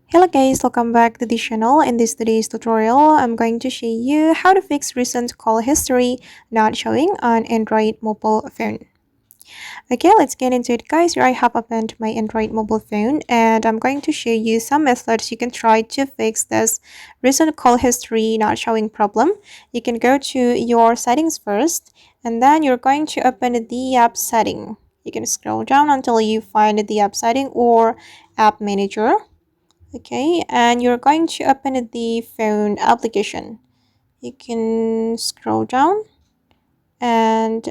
Hello guys, welcome back to the channel. In this today's tutorial, I'm going to show you how to fix recent call history not showing on Android mobile phone. Okay, let's get into it guys. Here I have opened my Android mobile phone and I'm going to show you some methods you can try to fix this recent call history not showing problem. You can go to your settings first and then you're going to open the app setting. You can scroll down until you find the app setting or app manager. Okay, and you're going to open the phone application. You can scroll down and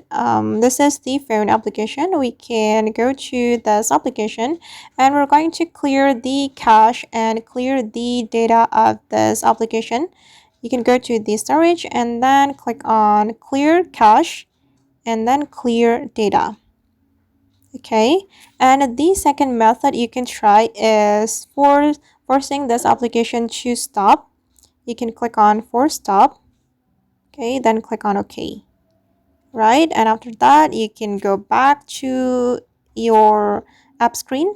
this is the phone application. We can go to this application and we're going to clear the cache and clear the data of this application. You can go to the storage and then click on clear cache and then clear data. Okay, and the second method you can try is forcing this application to stop. You can click on force stop. Okay, then click on OK. Right, and after that you can go back to your app screen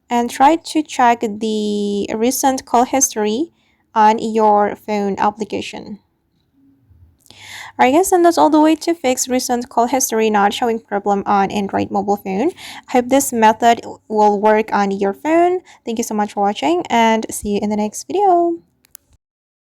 and try to check the recent call history on your phone application. Alright guys, and that's all the way to fix recent call history not showing problem on Android mobile phone. I hope this method will work on your phone. Thank you so much for watching and see you in the next video.